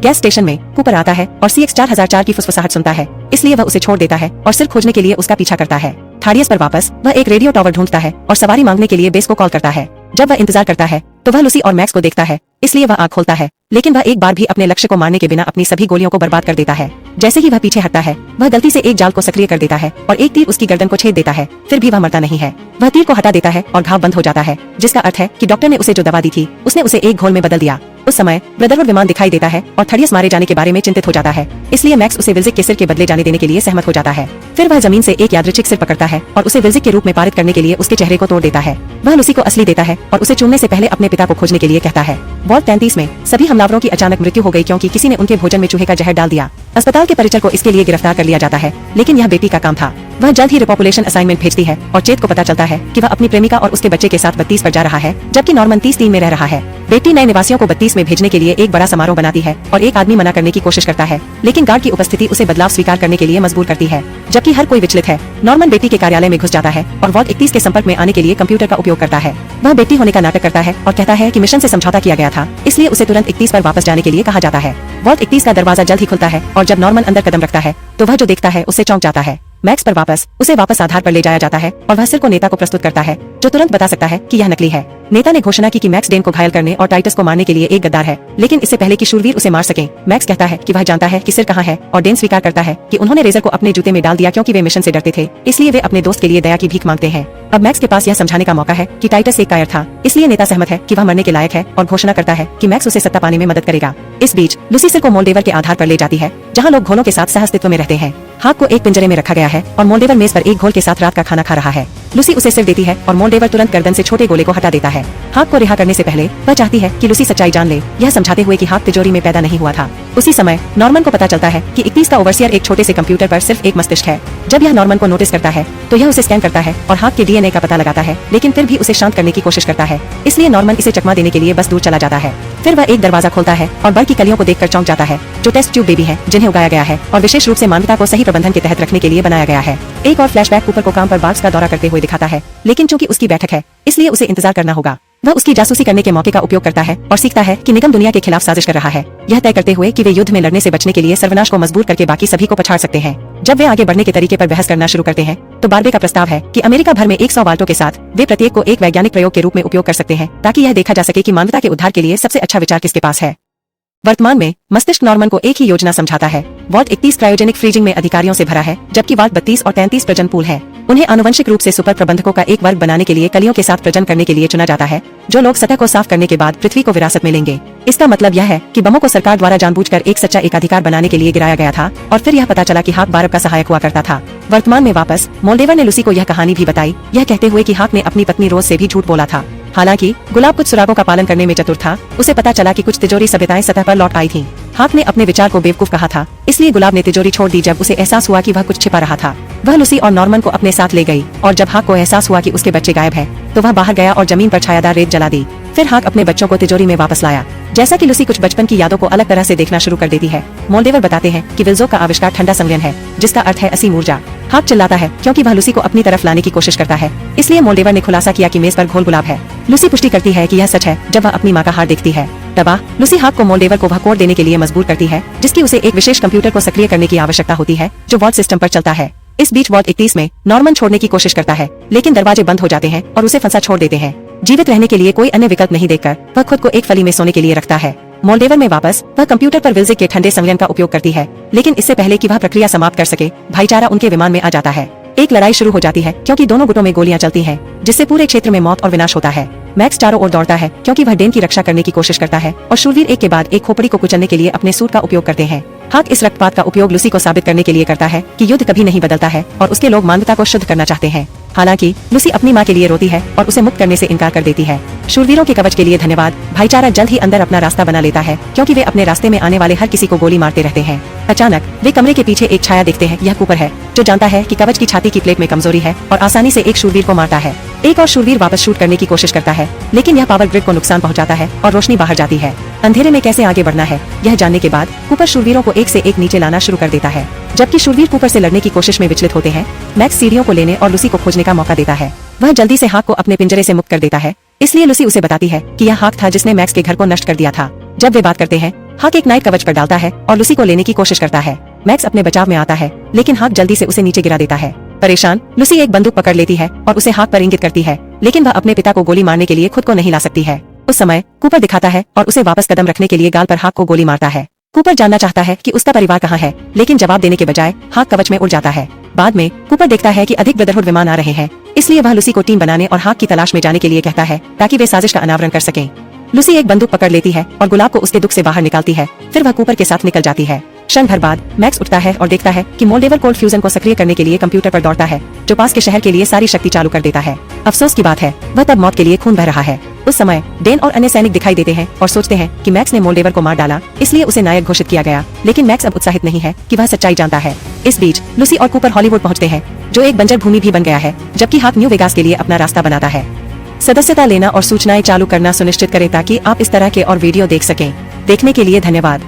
गैस स्टेशन में कूपर आता है और CX 4004 की फुसफुसाहट सुनता है, इसलिए वह उसे छोड़ देता है और सिर खोजने के लिए उसका पीछा करता है। थाडियस पर वापस वह एक रेडियो टावर ढूंढता है और सवारी मांगने के लिए बेस को कॉल करता है। जब वह इंतजार करता है तो वह लूसी और मैक्स को देखता है, इसलिए वह आँख खोलता है, लेकिन वह एक बार भी अपने लक्ष्य को मारने के बिना अपनी सभी गोलियों को बर्बाद कर देता है। जैसे ही वह पीछे हटता है, वह गलती से एक जाल को सक्रिय कर देता है और एक तीर उसकी गर्दन को छेद देता है, फिर भी वह मरता नहीं है। वह तीर को हटा देता है और घाव बंद हो जाता है, जिसका अर्थ है कि डॉक्टर ने उसे जो दवा दी थी उसने उसे एक घोल में बदल दिया। उस समय ब्रदरहुड विमान दिखाई देता है और थडियस मारे जाने के बारे में चिंतित हो जाता है, इसलिए मैक्स उसे विल्जिक के सिर के बदले जाने देने के लिए सहमत हो जाता है। फिर वह जमीन से एक यादृच्छिक सिर पकड़ता है और उसे विल्जिक के रूप में पारित करने के लिए उसके चेहरे को तोड़ देता है। वह लूसी को असली देता है और उसे चुनने से पहले अपने पिता को खोजने के लिए कहता है। वॉल्ट 33 में सभी हमलावरों की अचानक मृत्यु हो गई क्योंकि किसी ने उनके भोजन में चूहे का जहर डाल दिया। अस्पताल के परिचर को इसके लिए गिरफ्तार कर लिया जाता है, लेकिन यह बेटी का काम था। वह जल्द ही रिपॉपुलेशन असाइनमेंट भेजती है और चेत को पता चलता है कि वह अपनी प्रेमिका और उसके बच्चे के साथ 32 पर जा रहा है, जबकि नॉर्मन 33 में रह रहा है। बेटी नए निवासियों को 32 में भेजने के लिए एक बड़ा समारोह बनाती है और एक आदमी मना करने की कोशिश करता है, लेकिन गार्ड की उपस्थिति उसे बदलाव स्वीकार करने के लिए मजबूर करती है। जबकि हर कोई विचलित है, नॉर्मन बेटी के कार्यालय में घुस जाता है और वॉल्ट 31 के संपर्क में आने के लिए कंप्यूटर का उपयोग करता है। वह बेटी होने का नाटक करता है और कहता है कि मिशन से समझौता किया गया था, इसलिए उसे तुरंत 31 पर वापस जाने के लिए कहा जाता है। वॉल्ट 31 का दरवाजा जल्द ही खुलता है और जब नॉर्मन अंदर कदम रखता है तो वह जो देखता है उससे चौंक जाता है। मैक्स पर उसे वापस आधार पर ले जाया जाता है और वह सिर को नेता को प्रस्तुत करता है, जो तुरंत बता सकता है कि यह नकली है। नेता ने घोषणा की कि मैक्स डेन को घायल करने और टाइटस को मारने के लिए एक गद्दार है, लेकिन इससे पहले कि शूरवीर उसे मार सके, मैक्स कहता है कि वह जानता है कि सिर कहाँ है और डेन स्वीकार करता है कि उन्होंने रेजर को अपने जूते में डाल दिया क्योंकि वे मिशन से डरते थे, इसलिए वे अपने दोस्त के लिए दया की भीख मांगते हैं। अब मैक्स के पास यह समझाने का मौका है कि टाइटस एक कायर था, इसलिए नेता सहमत है कि वह मरने के लायक है और घोषणा करता है कि मैक्स उसे सत्ता पाने में मदद करेगा। इस बीच लूसी सिर को मोल्डेवर के आधार पर ले जाती है, जहाँ लोग घोलों के साथ सहअस्तित्व में रहते हैं। हाक को एक पिंजरे में रखा गया है और मोल्डेवर मेज पर एक घोल के साथ रात का खाना खा रहा है। लूसी उसे सिर देती है और मोल्डेवर तुरंत गर्दन से छोटे गोले को हटा देता है। हाक को रिहा करने से पहले वह चाहती है कि लूसी सच्चाई जान ले, यह समझाते हुए कि हाक तिजोरी में पैदा नहीं हुआ था। उसी समय नॉर्मन को पता चलता है कि 31 का ओवरसियर एक छोटे से कंप्यूटर पर सिर्फ एक मस्तिष्क है। जब यह नॉर्मन को नोटिस करता है तो यह उसे स्कैन करता है और हाक के DNA का पता लगाता है, लेकिन फिर भी उसे शांत करने की कोशिश करता है, इसलिए नॉर्मन इसे चकमा देने के लिए बस दूर चला जाता है। फिर वह एक दरवाजा खोलता है और बर्ड की कलियों को देखकर चौंक जाता है, जो टेस्ट ट्यूब बेबी है जिन्हें उगाया गया है और विशेष रूप से मानवता को सही प्रबंधन के तहत रखने के लिए बनाया गया है। एक और फ्लैशबैक कूपर को काम पर बार्ग्स का दौरा करते हुए दिखाता है, लेकिन चूंकि उसकी बैठक है इसलिए उसे इंतजार करना होगा। वह उसकी जासूसी करने के मौके का उपयोग करता है और सीखता है कि निगम दुनिया के खिलाफ साजिश कर रहा है, यह तय करते हुए कि वे युद्ध में लड़ने से बचने के लिए सर्वनाश को मजबूर करके बाकी सभी को पछाड़ सकते हैं। जब वे आगे बढ़ने के तरीके पर बहस करना शुरू करते हैं तो बार्बे का प्रस्ताव है कि अमेरिका भर में 100 वाल्टों के साथ वे प्रत्येक को एक वैज्ञानिक प्रयोग के रूप में उपयोग कर सकते हैं, ताकि यह देखा जा सके कि मानवता के उद्धार के लिए सबसे अच्छा विचार किसके पास है। वर्तमान में मस्तिष्क नॉर्मन को एक ही योजना समझाता है। वॉल्ट 31 क्रायोजेनिक फ्रीजिंग में अधिकारियों से भरा है, जबकि वाल्ट 32 और 33 प्रजन पूल है। उन्हें आनुवंशिक रूप से सुपर प्रबंधकों का एक वर्ग बनाने के लिए कलियों के साथ प्रजन करने के लिए चुना जाता है, जो लोग सतह को साफ करने के बाद पृथ्वी को विरासत में लेंगे। इसका मतलब यह है कि बमों को सरकार द्वारा जानबूझकर एक सच्चा एकाधिकार बनाने के लिए गिराया गया था और फिर यह पता चला कि हाक बारब का सहायक हुआ करता था। वर्तमान में वापस मोल्डेवर ने लूसी को यह कहानी भी बताई, यह कहते हुए कि हाक ने अपनी पत्नी रोज से भी झूठ बोला था। हालांकि गुलाब कुछ सुरागों का पालन करने में चतुर था, उसे पता चला कि कुछ तिजोरी सभ्यताएं सतह पर लौट आई थीं। हाक ने अपने विचार को बेवकूफ कहा था, इसलिए गुलाब ने तिजोरी छोड़ दी जब उसे एहसास हुआ कि वह कुछ छिपा रहा था। वह लूसी और नॉर्मन को अपने साथ ले गई और जब हाक को एहसास हुआ कि उसके बच्चे गायब है तो वह बाहर गया और जमीन पर छायादार रेत जला दी। फिर हाक अपने बच्चों को तिजोरी में वापस लाया। जैसा कि लूसी कुछ बचपन की यादों को अलग तरह से देखना शुरू कर देती है, मोल्डेवर बताते हैं कि विल्जो का आविष्कार ठंडा संलयन है, जिसका अर्थ है असीम ऊर्जा। हाक चिल्लाता है क्योंकि वह लूसी को अपनी तरफ लाने की कोशिश करता है, इसलिए मोल्डेवर ने खुलासा किया कि मेज पर घोल गुलाब है। लूसी पुष्टि करती है कि यह सच है जब वह अपनी माँ का हार देखती है। तबाह लूसी हाक को मोल्डेवर को वह कोड देने के लिए मजबूर करती है, जिसकी उसे एक विशेष कंप्यूटर को सक्रिय करने की आवश्यकता होती है, जो वॉल्ट सिस्टम पर चलता है। इस बीच वॉल्ट 31 में नॉर्मन छोड़ने की कोशिश करता है, लेकिन दरवाजे बंद हो जाते हैं और उसे फंसा छोड़ देते हैं। जीवित रहने के लिए कोई अन्य विकल्प नहीं देखकर वह खुद को एक फली में सोने के लिए रखता है। मोल्डेवर में वापस वह कंप्यूटर पर विल्जिक के ठंडे संलयन का उपयोग करती है, लेकिन इससे पहले कि वह प्रक्रिया समाप्त कर सके, भाईचारा उनके विमान में आ जाता है। एक लड़ाई शुरू हो जाती है क्योंकि दोनों गुटों में गोलियां चलती हैं, जिससे पूरे क्षेत्र में मौत और विनाश होता है। मैक्स चारों ओर दौड़ता है क्योंकि वह डेन की रक्षा करने की कोशिश करता है और शूरवीर एक के बाद एक खोपड़ी को कुचलने के लिए अपने सूट का उपयोग करते हैं। हाक इस रक्तपात का उपयोग लूसी को साबित करने के लिए करता है कि युद्ध कभी नहीं बदलता है और उसके लोग मानवता को शुद्ध करना चाहते हैं। हालांकि लूसी अपनी माँ के लिए रोती है और उसे मुक्त करने से इनकार कर देती है। शूरवीरों के कवच के लिए धन्यवाद। भाईचारा जल्द ही अंदर अपना रास्ता बना लेता है क्योंकि वे अपने रास्ते में आने वाले हर किसी को गोली मारते रहते हैं। अचानक वे कमरे के पीछे एक छाया देखते हैं। यह कूपर है, जो जानता है कि कवच की छाती की प्लेट में कमजोरी है और आसानी से एक शूरवीर को मारता है। एक और शूरवीर वापस शूट करने की कोशिश करता है, लेकिन यह पावर ग्रिड को नुकसान पहुंचाता है और रोशनी बाहर जाती है। अंधेरे में कैसे आगे बढ़ना है, यह जानने के बाद कूपर शूरवीरों को एक से एक नीचे लाना शुरू कर देता है। जबकि शूरवीर कूपर से लड़ने की कोशिश में विचलित होते हैं, मैक्स सीढ़ियों को लेने और लूसी को खोजने का मौका देता है। वह जल्दी से हाक को अपने पिंजरे से मुक्त कर देता है, इसलिए लूसी उसे बताती है कि यह हाक था जिसने मैक्स के घर को नष्ट कर दिया था। जब वे बात करते हैं हाक एक नाइट कवच पर डालता है और लूसी को लेने की कोशिश करता है। मैक्स अपने बचाव में आता है, लेकिन हाक जल्दी से उसे नीचे गिरा देता है। परेशान लूसी एक बंदूक पकड़ लेती है और उसे हाक पर इंगित करती है, लेकिन वह अपने पिता को गोली मारने के लिए खुद को नहीं ला सकती है। उस समय कूपर दिखाता है और उसे वापस कदम रखने के लिए गाल पर हाक को गोली मारता है। कूपर जानना चाहता है कि उसका परिवार कहाँ है, लेकिन जवाब देने के बजाय हाक कवच में उड़ जाता है। बाद में कूपर देखता है कि अधिक ब्रदरहुड विमान आ रहे हैं, इसलिए वह लूसी को टीम बनाने और हाक की तलाश में जाने के लिए कहता है ताकि वे साजिश का अनावरण कर सकें। लूसी एक बंदूक पकड़ लेती है और गुलाब को उसके दुख से बाहर निकालती है। फिर वह कूपर के साथ निकल जाती है। क्षण भर बाद मैक्स उठता है और देखता है कि मोल्डेवर कोल्ड फ्यूजन को सक्रिय करने के लिए कंप्यूटर पर दौड़ता है, जो पास के शहर के लिए सारी शक्ति चालू कर देता है। अफसोस की बात है, वह तब मौत के लिए खून बह रहा है। उस समय डेन और अन्य सैनिक दिखाई देते हैं और सोचते हैं कि मैक्स ने मोल्डेवर को मार डाला, इसलिए उसे नायक घोषित किया गया। लेकिन मैक्स अब उत्साहित नहीं है कि वह सच्चाई जानता है। इस बीच लूसी और कूपर हॉलीवुड पहुंचते हैं, जो एक बंजर भूमि भी बन गया है, जबकि हाक न्यू वेगास के लिए अपना रास्ता बनाता है। सदस्यता लेना और सूचनाएं चालू करना सुनिश्चित करें ताकि आप इस तरह के और वीडियो देख सकें। देखने के लिए धन्यवाद।